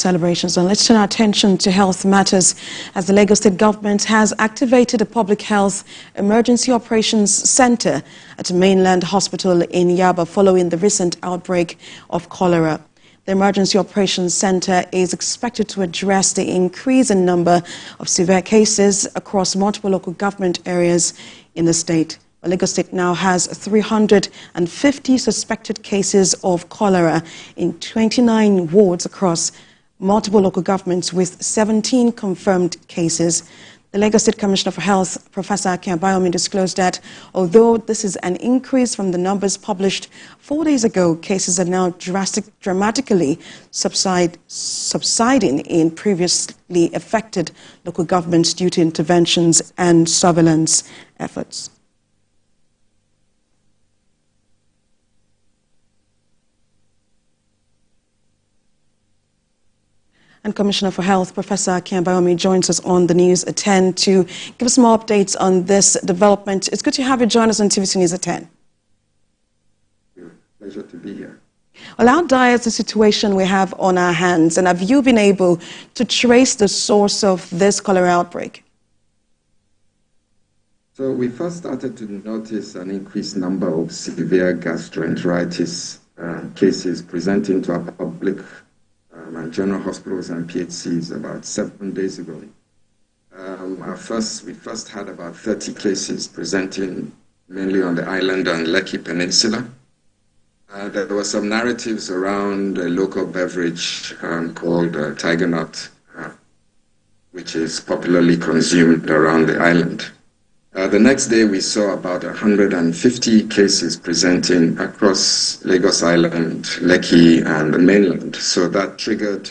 Celebrations. And let's turn our attention to health matters as the Lagos State government has activated a public health emergency operations center at Mainland Hospital in Yaba following the recent outbreak of cholera. The emergency operations center is expected to address the increase in number of severe cases across multiple local government areas in the state. Lagos State now has 350 suspected cases of cholera in 29 wards across multiple local governments with 17 confirmed cases. The Lagos State Commissioner for Health, Professor Akin Abayomi, disclosed that although this is an increase from the numbers published 4 days ago, cases are now dramatically subsiding in previously affected local governments due to interventions and surveillance efforts. And Commissioner for Health, Professor Akin Abayomi, joins us on the News at 10 to give us more updates on this development. It's good to have you join us on TVC News at 10. Pleasure to be here. Well, how dire is the situation we have on our hands, and have you been able to trace the source of this cholera outbreak? So we first started to notice an increased number of severe gastroenteritis cases presenting to our public and general hospitals and PHCs about 7 days ago. We first had about 30 cases presenting mainly on the island and Lekki Peninsula. There were some narratives around a local beverage called Tiger Nut, which is popularly consumed around the island. The next day, we saw about 150 cases presenting across Lagos Island, Lekki, and the mainland. So that triggered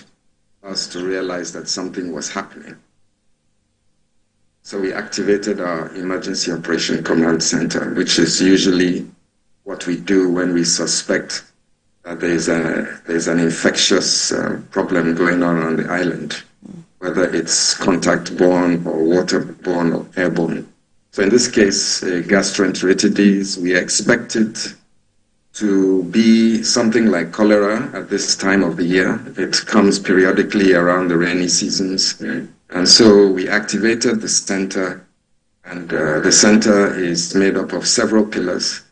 us to realize that something was happening. So we activated our Emergency Operation Command Center, which is usually what we do when we suspect that there's an infectious problem going on the island, whether it's contact-borne or water-borne or airborne. So in this case, gastroenteritis, we expect it to be something like cholera at this time of the year. It comes periodically around the rainy seasons. And so we activated the center, and the center is made up of several pillars: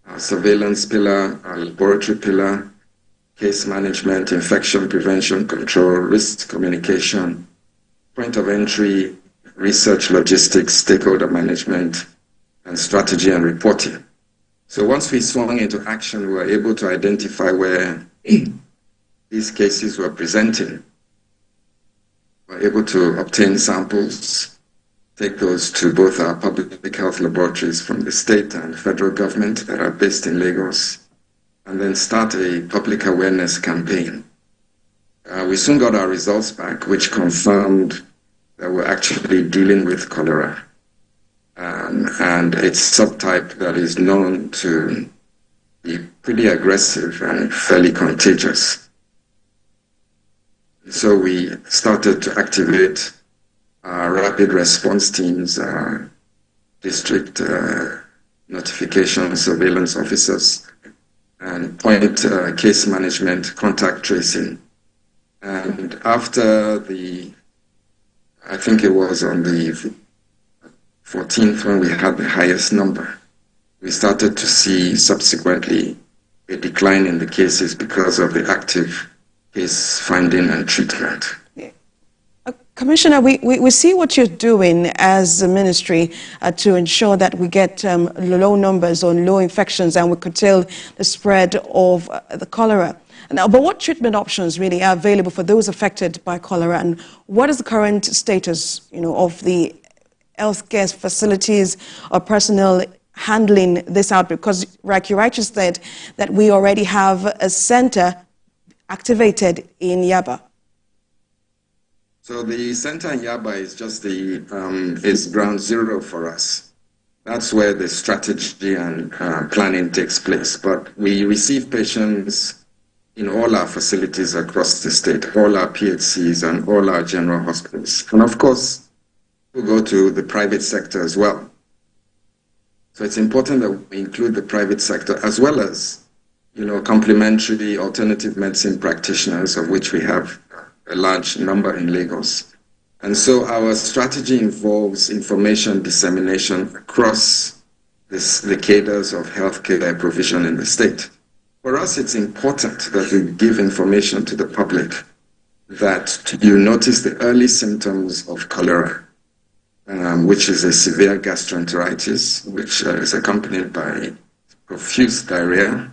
a surveillance pillar, a laboratory pillar, case management, infection prevention, control, risk communication, point of entry, research, logistics, stakeholder management, and strategy and reporting. So once we swung into action, we were able to identify where these cases were presenting. We were able to obtain samples, take those to both our public health laboratories from the state and federal government that are based in Lagos, and then start a public awareness campaign. We soon got our results back, which confirmed that we're actually dealing with cholera, and its subtype that is known to be pretty aggressive and fairly contagious. So we started to activate our rapid response teams, district notification surveillance officers, and point case management, contact tracing. And after I think it was on the 14th when we had the highest number, we started to see subsequently a decline in the cases because of the active case finding and treatment. Commissioner, we see what you're doing as a ministry to ensure that we get low numbers or low infections and we curtail the spread of the cholera. Now, but what treatment options really are available for those affected by cholera, and what is the current status, of the healthcare facilities or personnel handling this outbreak? Because, like you rightly said, that we already have a center activated in Yaba. So the center in Yaba is just is ground zero for us. That's where the strategy and planning takes place. But we receive patients in all our facilities across the state, all our PHCs and all our general hospitals. And of course, we go to the private sector as well. So it's important that we include the private sector as well as complementary alternative medicine practitioners, of which we have a large number in Lagos. And so our strategy involves information dissemination across the cadres of healthcare provision in the state. For us, it's important that we give information to the public that you notice the early symptoms of cholera, which is a severe gastroenteritis, which is accompanied by profuse diarrhea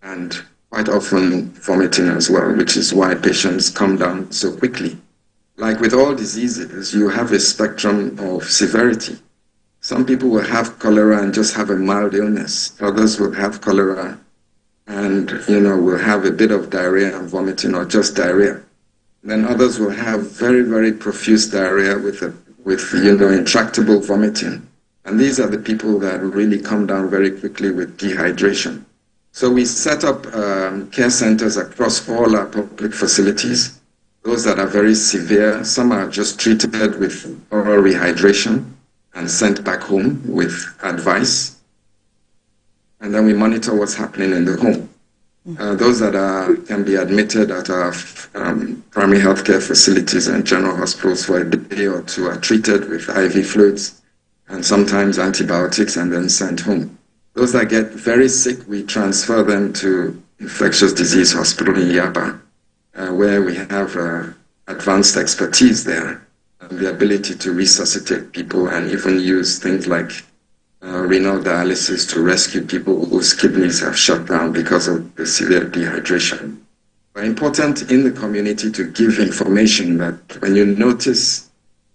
and quite often vomiting as well, which is why patients come down so quickly. Like with all diseases, you have a spectrum of severity. Some people will have cholera and just have a mild illness. Others will have cholera and, will have a bit of diarrhea and vomiting or just diarrhea. Then others will have very, very profuse diarrhea with intractable vomiting. And these are the people that really come down very quickly with dehydration. So we set up care centers across all our public facilities. Those that are very severe, some are just treated with oral rehydration and sent back home with advice. And then we monitor what's happening in the home. Those that can be admitted at our primary healthcare facilities and general hospitals for a day or two are treated with IV fluids and sometimes antibiotics and then sent home. Those that get very sick, we transfer them to infectious disease hospital in Yaba, where we have advanced expertise there and the ability to resuscitate people and even use things like renal dialysis to rescue people whose kidneys have shut down because of the severe dehydration. But important in the community to give information that when you notice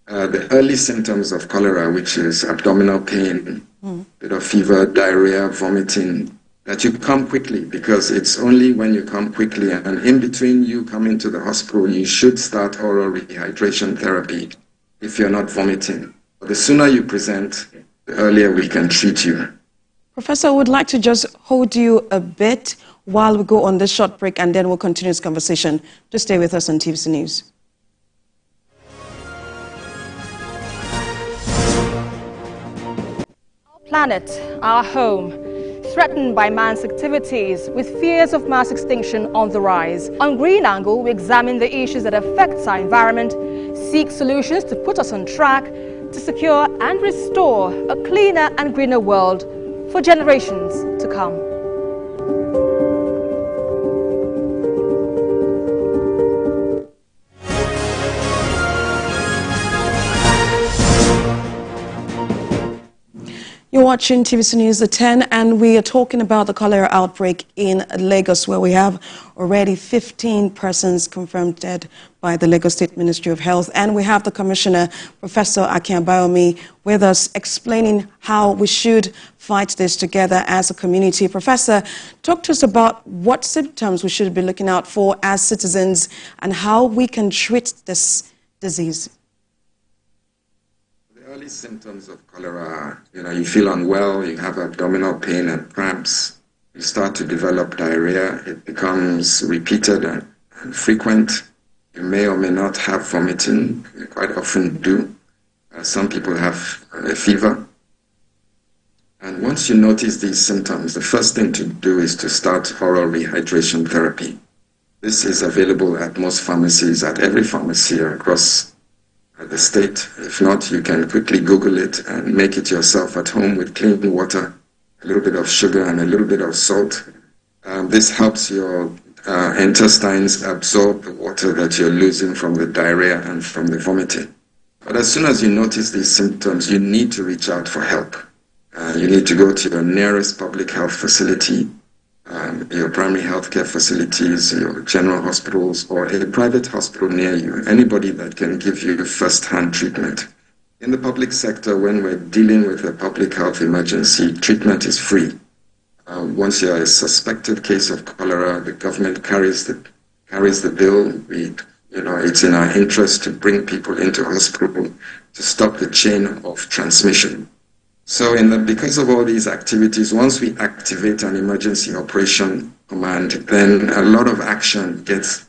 the early symptoms of cholera, which is abdominal pain, bit of fever, diarrhea, vomiting, that you come quickly, because it's only when you come quickly and in between you coming to the hospital, you should start oral rehydration therapy if you're not vomiting. But the sooner you present, the earlier we can treat you. Professor, I would like to just hold you a bit while we go on this short break, and then we'll continue this conversation. Just stay with us on TVC News. Our planet, our home, threatened by man's activities with fears of mass extinction on the rise. On Green Angle, we examine the issues that affect our environment, seek solutions to put us on track to secure and restore a cleaner and greener world for generations to come. You're watching TVC News at 10, and we are talking about the cholera outbreak in Lagos, where we have already 15 persons confirmed dead by the Lagos State Ministry of Health. And we have the Commissioner, Professor Akin Abayomi, with us explaining how we should fight this together as a community. Professor, talk to us about what symptoms we should be looking out for as citizens and how we can treat this disease. Early symptoms of cholera, you feel unwell, you have abdominal pain and cramps, you start to develop diarrhea, it becomes repeated and frequent. You may or may not have vomiting, you quite often do. Some people have a fever. And once you notice these symptoms, the first thing to do is to start oral rehydration therapy. This is available at most pharmacies, at every pharmacy across the state. If not, you can quickly Google it and make it yourself at home with clean water, a little bit of sugar and a little bit of salt. This helps your intestines absorb the water that you're losing from the diarrhea and from the vomiting. But as soon as you notice these symptoms, you need to reach out for help. You need to go to your nearest public health facility, your primary healthcare facilities, your general hospitals, or a private hospital near you, anybody that can give you first-hand treatment. In the public sector, when we're dealing with a public health emergency, treatment is free. Once you're a suspected case of cholera, the government carries the bill. It's in our interest to bring people into hospital to stop the chain of transmission. So because of all these activities, once we activate an emergency operation command, then a lot of action gets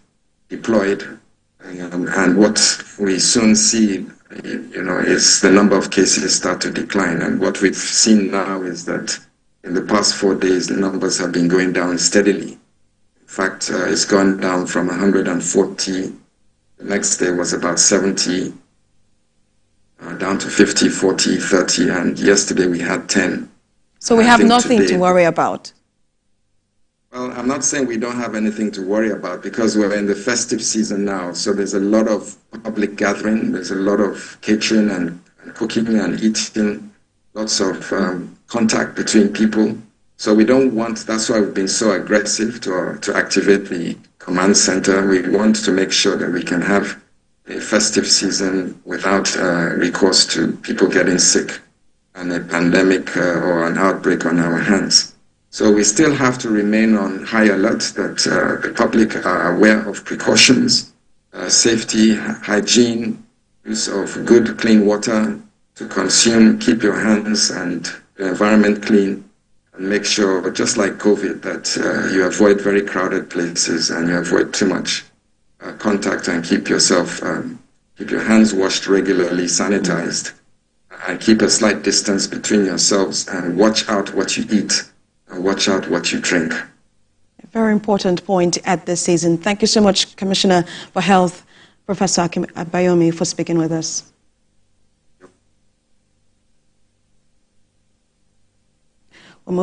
deployed. And what we soon see, is the number of cases start to decline. And what we've seen now is that in the past 4 days, the numbers have been going down steadily. In fact, it's gone down from 140. The next day was about 70, down to 50, 40, 30, and yesterday we had 10. So we have nothing to worry about. Well, I'm not saying we don't have anything to worry about because we're in the festive season now. So there's a lot of public gathering. There's a lot of catering and cooking and eating, lots of contact between people. So we don't want, that's why we've been so aggressive to activate the command center. We want to make sure that we can have a festive season without recourse to people getting sick and a pandemic or an outbreak on our hands. So we still have to remain on high alert that the public are aware of precautions, safety, hygiene, use of good, clean water to consume, keep your hands and the environment clean, and make sure, just like COVID, that you avoid very crowded places and you avoid too much contact and keep yourself, keep your hands washed regularly, sanitized, and keep a slight distance between yourselves and watch out what you eat. And watch out what you drink. A very important point at this season. Thank you so much, Commissioner for Health, Professor Akin Abayomi, for speaking with us.